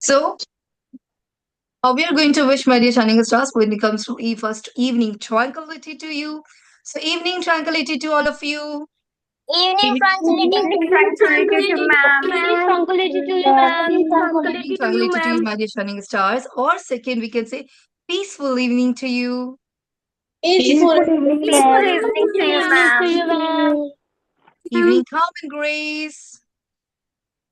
So, we are going to wish my dear shining stars when it comes to first evening tranquility to you. So, evening tranquility to all of you. Evening Evening tranquility. Tranquility to ma'am. Tranquility to you, ma'am. evening tranquility to you, my dear shining stars. Or second, we can say peaceful evening to you. Peaceful evening, Peaceful ma'am. evening to you, ma'am. Evening calm and grace.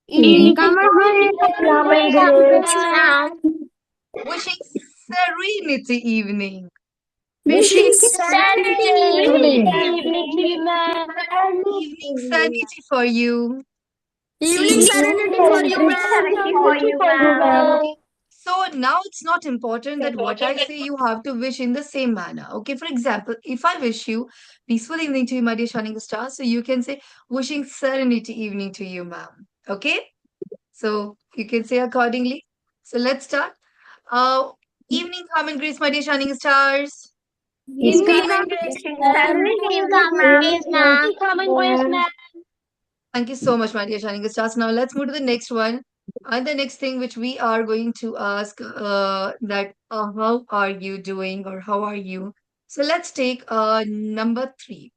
Evening Come calm and grace. ma'am. Wishing serenity evening. Wishing Serenity evening. evening to you, ma'am. Evening sanity for you. Evening serenity for you, ma'am. So now it's not important that what I say you have to wish in the same manner. Okay, for example, if I wish you peaceful evening to you, my dear shining star, so you can say wishing serenity evening to you, ma'am. Okay, so you can say accordingly. So let's start. Uh, Evening calm and grace, my dear shining stars. Evening calm and grace, ma'am. Thank you so much, my dear shining stars. Now let's move to the next one. And the next thing which we are going to ask that how are you doing or how are you? So let's take number 3.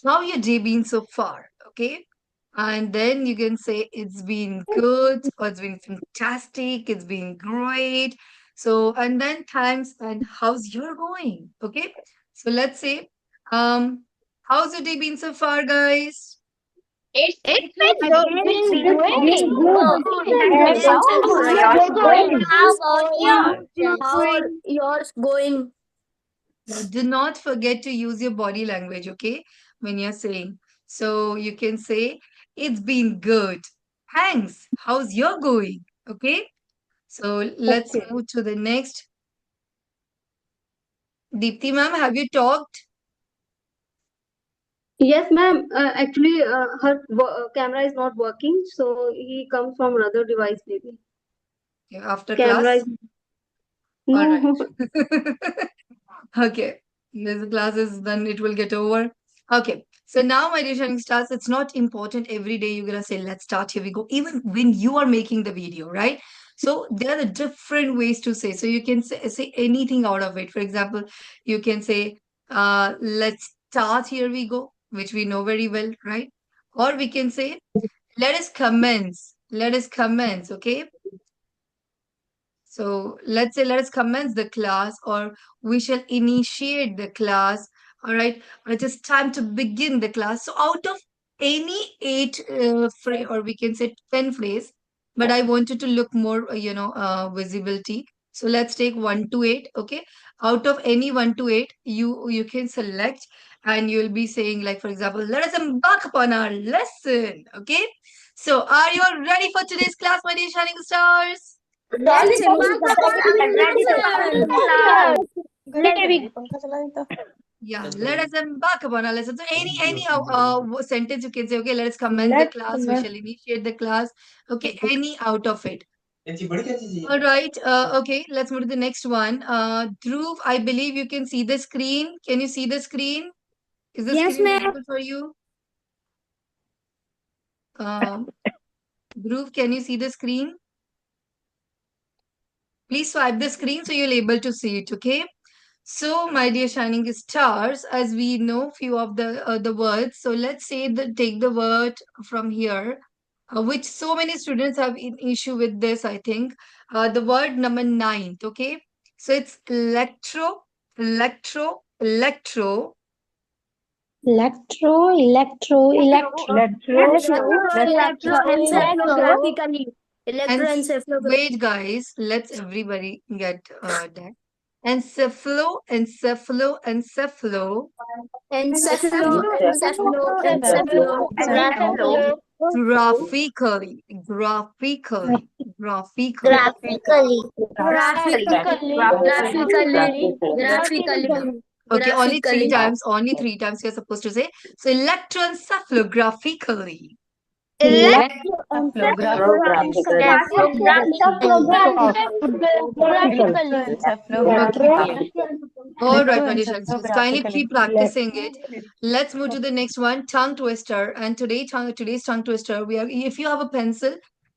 How your day been so far? Okay. And then you can say it's been good or it's been fantastic, it's been great. So and then thanks and how's your going? Okay. So let's say how's your day been so far, guys? It's Been good. And good. how is yours going? How about yours? How yours going? Do not forget to use your body language, okay, when you're saying. So you can say, it's been good. Thanks. How's your going? Okay. So let's Okay. move to the next. Deepti ma'am, have you talked? Yes, ma'am. Actually, her camera is not working, so he comes from another device, maybe. After Camera class? is All right. no. Okay. This class is done, it will get over. Okay. So now, my dear shining stars, it's not important every day you're gonna say, let's start, here we go. Even when you are making the video, right? So there are the different ways to say. So you can say anything out of it. For example, you can say, let's start, here we go, which we know very well, right? Or we can say, let us commence. Let us commence, okay? So let's say let us commence the class or we shall initiate the class. All right. Or it is time to begin the class. So out of any 8 phrase or we can say 10 phrase, but I wanted to look more, visibility. So let's take 1 to 8. Okay. Out of any 1 to 8, you can select and you'll be saying like, for example, let us embark upon our lesson. Okay. So are you all ready for today's class, my dear shining stars? Let's embark upon our lesson. Yeah, let us embark upon our lesson. So any sentence you can say, okay, let us commence the class, we shall initiate the class. Okay, any out of it. All right. Okay, let's move to the next one. Dhruv, I believe you can see the screen. Can you see the screen? Is the Yes, screen ma'am. visible for you? Dhruv, can you see the screen? Please swipe the screen so you're able to see it, okay? So, my dear shining stars, as we know few of the words, so let's say take the word from here, which so many students have an issue with this, I think. The word number 9, okay? So it's electro, electro, electro. And wait, guys, let's everybody get that. Encephalo, encephalo, encephalo. Graphically, graphically, graphically. Okay, only three times you're supposed to say. So electroencephalographically. All right, my dear students, kindly keep practicing it. Let's move to the next one, tongue twister. And today's tongue twister, if you have a pencil,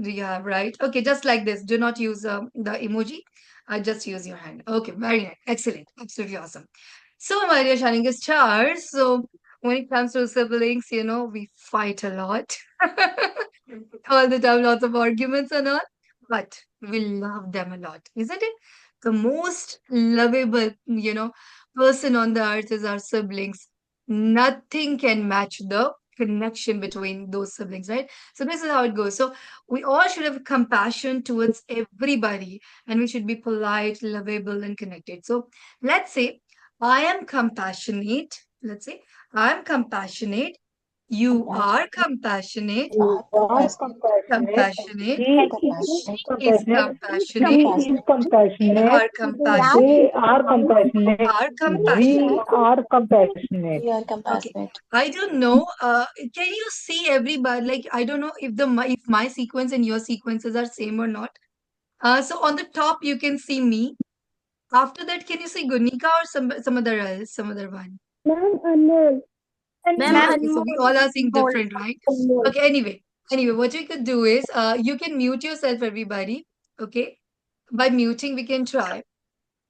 Do you have, right? Okay, just like this. Do not use the emoji. Just use your hand. Okay, very nice. Excellent. Absolutely awesome. So, my dear Shanika stars, so when it comes to siblings, we fight a lot. All the time, lots of arguments and all, but we love them a lot, isn't it? The most lovable, person on the earth is our siblings. Nothing can match the connection between those siblings, right? So this is how it goes. So we all should have compassion towards everybody, and we should be polite, lovable, and connected. So let's say I am compassionate. Let's say I am compassionate. You are compassionate. You are compassionate. Compassionate. He She is is compassionate. compassionate. He is We compassionate. are compassionate. They are compassionate. Are We compassionate. are compassionate. Okay. I don't know. Can you see everybody? Like, I don't know if if my sequence and your sequences are same or not. So on the top you can see me. After that, can you see Gunika or some other one? Ma'am, Anmol. Okay, so we all are seeing different, right? Okay, anyway, what we could do is you can mute yourself, everybody. Okay, by muting we can try.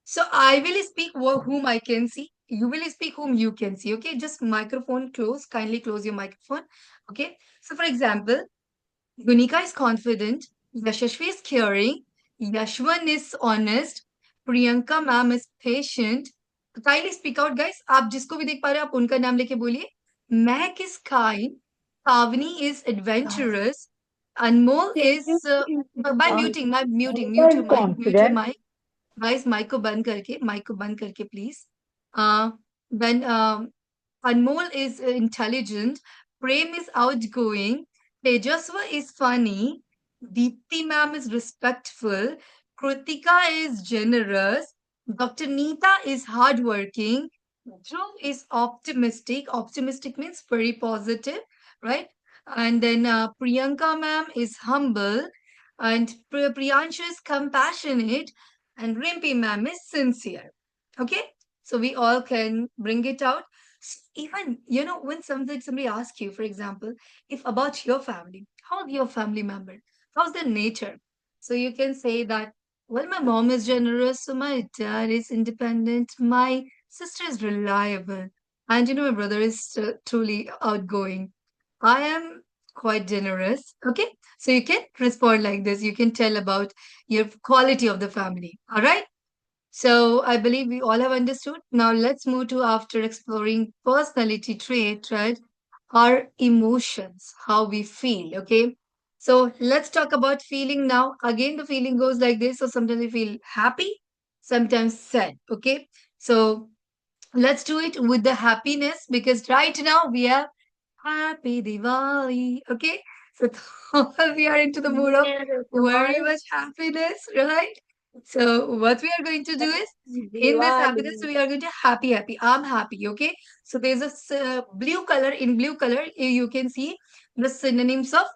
So I will speak whom I can see. You will speak whom you can see. Okay, just microphone close. Kindly close your microphone. Okay. So for example, Gunika is confident. Yashashvi is caring. Yashwan is honest. Priyanka ma'am is patient. Kindly speak out, guys. आप जिसको भी देख पा रहे हो आप उनका नाम लेके बोलिए. Mehak is kind. Pavni is adventurous. Anmol is by muting. Monica Mute is your mic. Mute your confident. mic. Guys mic को बंद करके please then Anmol is intelligent, Prem is outgoing, Tejaswa is funny, Deepti ma'am is respectful, Kritika is generous, Dr. Neeta is hardworking, Dhruv is optimistic. Optimistic means very positive, right? And then Priyanka ma'am is humble, and Priyanshu is compassionate, and Rimpi ma'am is sincere. Okay, so we all can bring it out. Even when somebody asks you, for example, if about your family, how's your family member, how's their nature, so you can say that, well, my mom is generous, so my dad is independent, my sister is reliable, and my brother is truly outgoing. I am quite generous. Okay, so you can respond like this. You can tell about your quality of the family. All right. So I believe we all have understood. Now let's move to, after exploring personality trait, right? Our emotions, how we feel. Okay. So let's talk about feeling now. Again, the feeling goes like this. So sometimes we feel happy, sometimes sad. Okay. So let's do it with the happiness, because right now we have Happy Diwali. Okay. So we are into the mood of very much happiness, right? So what we are going to do is, in this happiness, we are going to happy. I'm happy. Okay. So there's a blue color. In blue color, you can see the synonyms of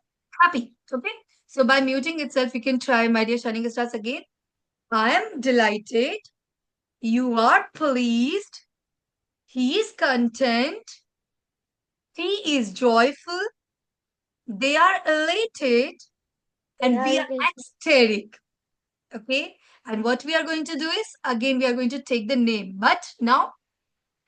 happy. Okay. So by muting itself, you can try, my dear Shining Stars, again. I am delighted. You are pleased. He is content. He is joyful. They are elated, and we are ecstatic. Okay. And what we are going to do is, again, we are going to take the name, but now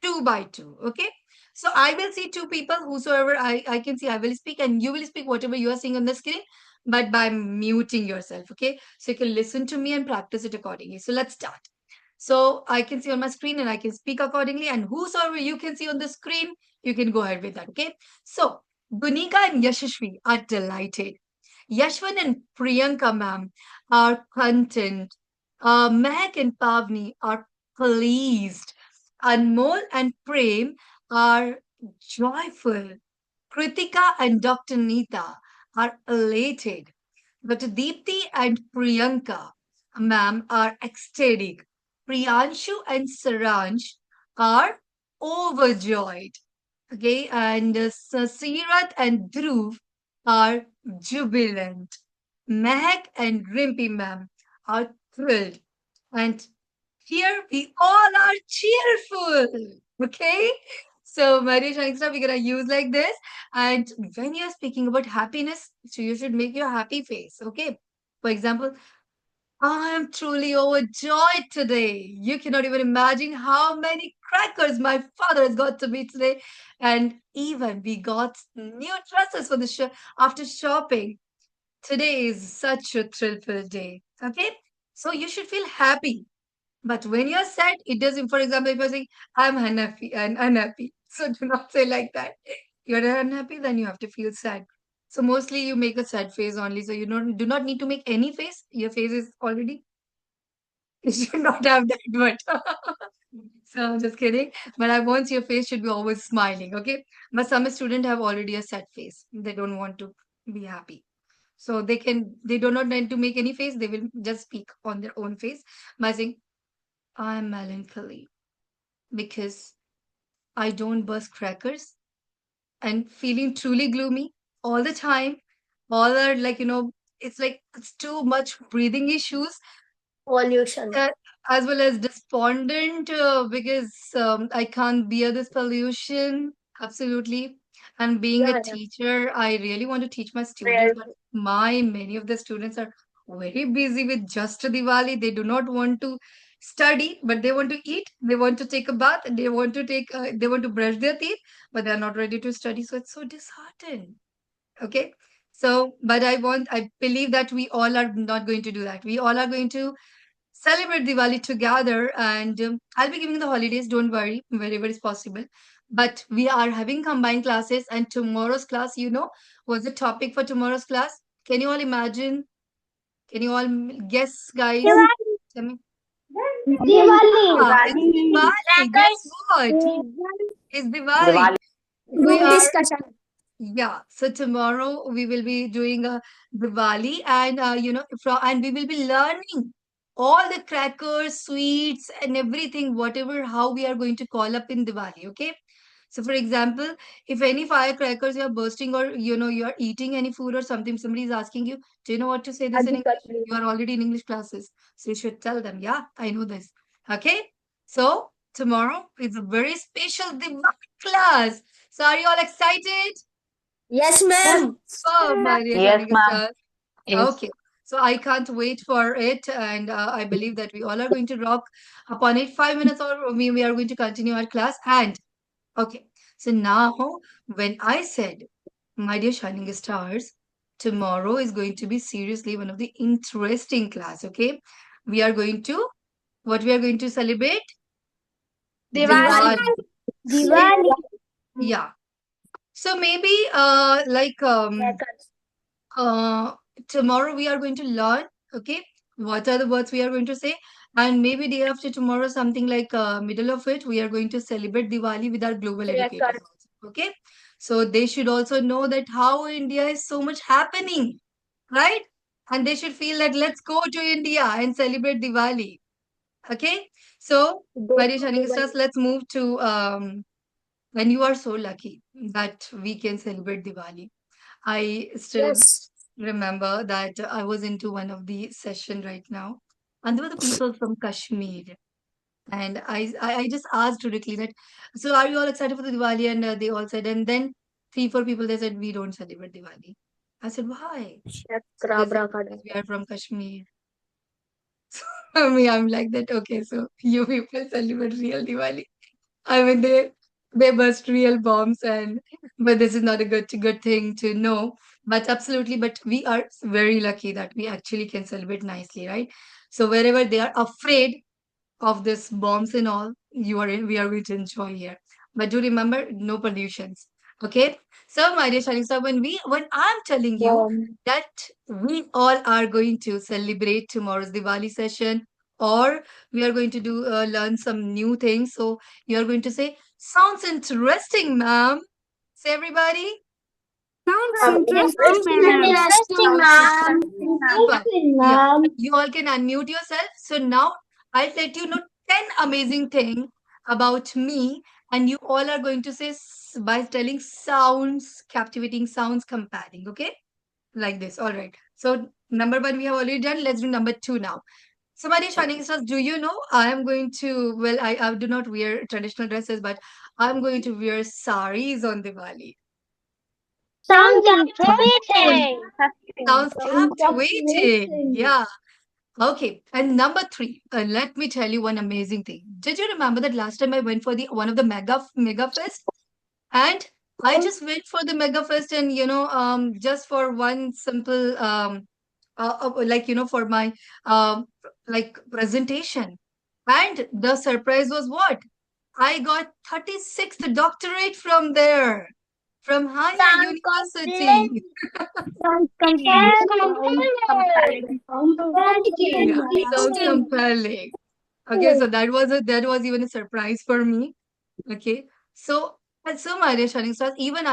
two by two. Okay. So I will see two people, whosoever I can see, I will speak, and you will speak whatever you are seeing on the screen, but by muting yourself. Okay. So you can listen to me and practice it accordingly. So let's start. So I can see on my screen and I can speak accordingly, and whosoever you can see on the screen, you can go ahead with that. Okay. So Gunika and Yashashvi are delighted. Yashwan and Priyanka ma'am are content. Mehak and Pavni are pleased. Anmol and Prem are joyful. Kritika and Dr. Neeta are elated. But Deepti and Priyanka, ma'am, are ecstatic. Priyanshu and Saransh are overjoyed. Okay, and Sasirat and Dhruv are jubilant. Mehak and Rimpi, ma'am, are thrilled. And here we all are cheerful. Okay, So, Maria Shanksta, we're gonna use like this. And when you're speaking about happiness, so you should make your happy face. Okay. For example, I am truly overjoyed today. You cannot even imagine how many crackers my father has got to me today. And even we got new dresses for the show after shopping. Today is such a thrill-filled day. Okay? So you should feel happy. But when you're sad, it doesn't, for example, if you're saying, I'm unhappy and unhappy. So do not say like that. You're unhappy, then you have to feel sad. So mostly you make a sad face only. So you don't do not need to make any face. Your face is already you should not have that much. So just kidding. But I want your face should be always smiling, okay? But some students have already a sad face. They don't want to be happy. So they do not need to make any face. They will just speak on their own face by saying, I'm melancholy because I don't burst crackers and feeling truly gloomy all the time. All are like, it's like it's too much breathing issues. Pollution. Uh, as well as despondent because I can't bear this pollution. Absolutely. And being a Yeah, yeah. teacher, I really want to teach my students, Real. but many of the students are very busy with just Diwali. They do not want to study, but they want to eat. They want to take a bath. They want to brush their teeth, but they're not ready to study. So it's so disheartened. Okay. So, but I believe that we all are not going to do that. We all are going to celebrate Diwali together. And I'll be giving the holidays, don't worry, wherever is possible. But we are having combined classes, and tomorrow's class, what's the topic for tomorrow's class? Can you all imagine? Can you all guess, guys? Tell me. Diwali. Ah, it's Diwali. Guess what? It's Diwali. Diwali. We Group are discussion. Yeah, so tomorrow we will be doing a Diwali, and and we will be learning all the crackers, sweets, and everything, whatever how we are going to call up in Diwali. Okay, so for example, if any firecrackers you are bursting, or you are eating any food or something, somebody is asking you, do you know what to say this in English? You are already in English classes, so you should tell them, yeah, I know this. Okay, so tomorrow is a very special Diwali class. So are you all excited? Yes, ma'am. Oh, Maria Yes, Shining ma'am. Stars. Yes. Okay. So I can't wait for it. And I believe that we all are going to rock upon it. 5 minutes or we are going to continue our class. And okay. So now, when I said, my dear Shining Stars, tomorrow is going to be seriously one of the interesting class. Okay. We are going to, what we are going to celebrate? Diwali. Diwali. Diwali. Yeah. So maybe Crackers. uh, tomorrow we are going to learn, okay, what are the words we are going to say, and maybe day after tomorrow, something like middle of it, we are going to celebrate Diwali with our global educators Crackers. also, okay? So they should also know that how India is so much happening, right? And they should feel that let's go to India and celebrate Diwali, okay? So, Go my dear to Shining Stars, Diwali. let's move to when you are so lucky that we can celebrate Diwali. I still Yes. remember that I was into one of the session right now, and there were the people from Kashmir, and I just asked directly that, so are you all excited for the Diwali? And they all said, and then three four people they said we don't celebrate Diwali. I said why? So they said because we are from Kashmir. I mean, I'm like that. Okay, so you people celebrate real Diwali. I mean, they burst real bombs, and but this is not a good thing to know. But absolutely, but we are very lucky that we actually can celebrate nicely, right? So wherever they are afraid of this bombs and all, we are going to enjoy here. But do remember, no pollutions. Okay. So my dear Shalisa, when I'm telling you Bomb. that we all are going to celebrate tomorrow's Diwali session, or we are going to do learn some new things. So you're going to say, sounds interesting, ma'am. Say everybody. Sounds interesting, Interesting, ma'am. ma'am. Super. Interesting, Yeah. ma'am. You all can unmute yourself. So now I'll let you know 10 amazing things about me, and you all are going to say by telling sounds, captivating sounds, comparing. Okay? Like this. All right. So number one, we have already done. Let's do number two now. So, my dear Shining Stars, do you know I am going to, well, I do not wear traditional dresses, but I'm going to wear saris on Diwali. Sounds captivating. Sounds Sounds captivating. captivating. Yeah. Okay. And number three, let me tell you one amazing thing. Did you remember that last time I went for the one of the mega fest? And I just went for the mega fest and just for one simple like for my like presentation. And the surprise was what? I got 36th doctorate from there, from higher Sounds university. Sounds compelling. Sounds Yeah, compelling. sounds compelling. Okay, so that was even a surprise for me. Okay, so my dear Shining Stars, even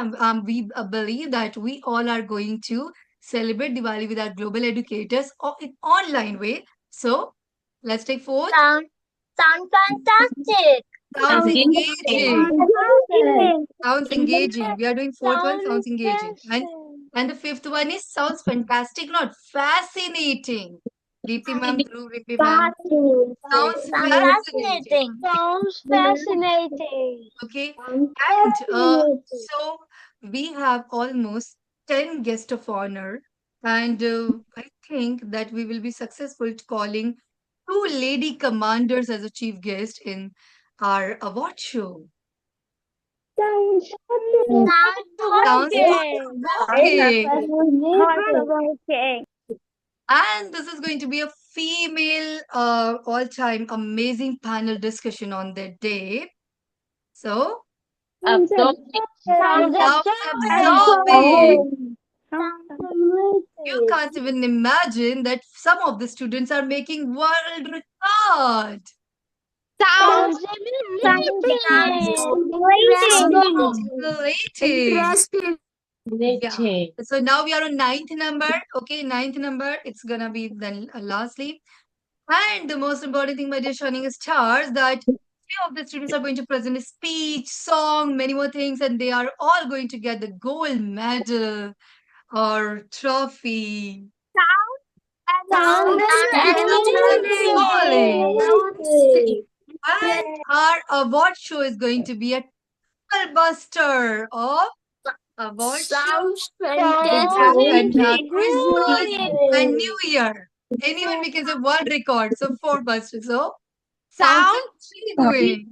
we believe that we all are going to celebrate Diwali with our global educators or in online way. So let's take fourth. Sound, sound fantastic. Sounds engaging. Fantastic. Sounds engaging. We are doing fourth one. Sounds engaging. And Interesting. the fifth one is sounds fantastic, not fascinating. Deepti ma'am, through Rippy ma'am. Sounds Sounds fascinating. fascinating. Sounds fascinating. Okay. Sounds And fascinating. so we have almost 10 guests of honor. And I think that we will be successful to calling two lady commanders as a chief guest in our award show. Sounds Sounds provoking. thought-provoking. Thought-provoking. And this is going to be a female all-time amazing panel discussion on that day. So, Sounds sounds absorbing. absorbing. You can't even imagine that some of the students are making world record. Sounds Stimulating. Yeah. So now we are on ninth number. Okay, ninth number. It's gonna be then lastly. And the most important thing, my dear Shining Stars, that few of the students are going to present a speech, song, many more things, and they are all going to get the gold medal or trophy. Sounds Falling. Fantastic. And our award show is going to be a buster of award show and Christmas and New Year. And even we can say world record. So four busters. So sounds intriguing.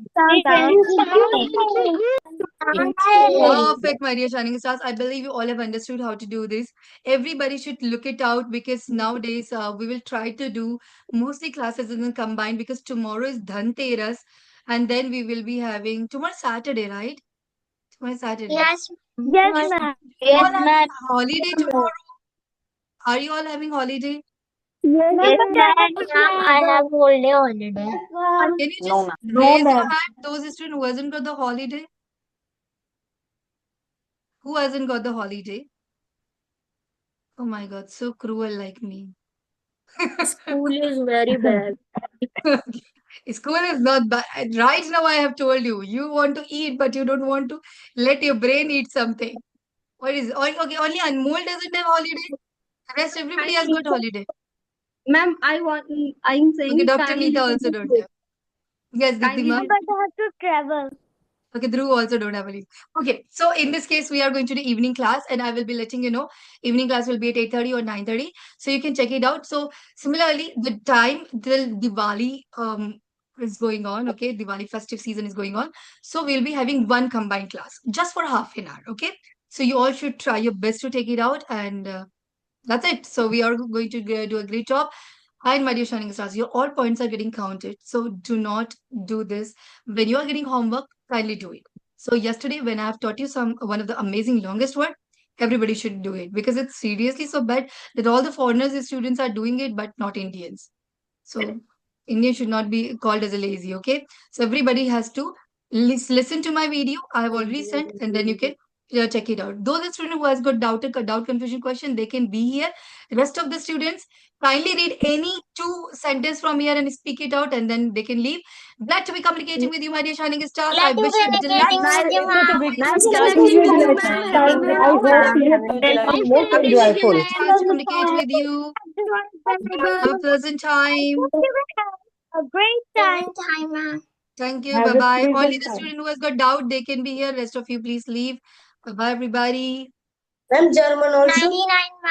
Perfect, my dear Shining Stars. I believe you all have understood how to do this. Everybody should look it out because nowadays we will try to do mostly classes in the combined because tomorrow is Dhanteras and then we will be having tomorrow Saturday, right? Tomorrow Saturday. Yes, You all having holiday tomorrow? Are you all having holiday? I have whole day holiday. Can you just No, raise your ma'am. hand, those students who hasn't got the holiday? Who hasn't got the holiday? Oh my God, so cruel like me. School is very bad. School is not bad. Right now, I have told you, you want to eat, but you don't want to let your brain eat something. What is okay? Only Anmol doesn't have holiday. The rest, everybody has got holiday. Ma'am, I'm saying Okay, Dr. kindly Neeta listen also to don't this. have. Yes, Deepti Kindly ma'am. listen. I have to travel. Okay, Dhruv also don't have a leave. Okay, so in this case, we are going to the evening class, and I will be letting you know. Evening class will be at 8:30 or 9:30, so you can check it out. So similarly, the time till Diwali is going on. Okay, Diwali festive season is going on. So we'll be having one combined class just for half an hour. Okay, so you all should try your best to take it out, and that's it. So we are going to do a great job. And my dear Shining Stars, your all points are getting counted. So do not do this. When you are getting homework, kindly do it. So yesterday, when I have taught you one of the amazing longest word, everybody should do it because it's seriously so bad that all the foreigners and students are doing it, but not Indians. So Indian should not be called as a lazy. Okay. So everybody has to listen to my video. I have already sent, and then you can check it out. Those student who has got doubt confusion question, they can be here. Rest of the students, kindly read any two sentence from here and speak it out, and then they can leave. Glad to be communicating with you, my dear shining stars. I wish you delightful. Nice Nice connecting with you, connecting ma'am. time. Have a I great hope time. you Have a spend great some most I wish you enjoyable. a chance to communicate with you. Have a pleasant time. a great time, ma'am. Thank you. Have Bye a bye. Only pleasant the time. student who has got doubt, they can be here. Rest of you, please leave. Bye bye, everybody. Ma'am, German also. 99, ma'am.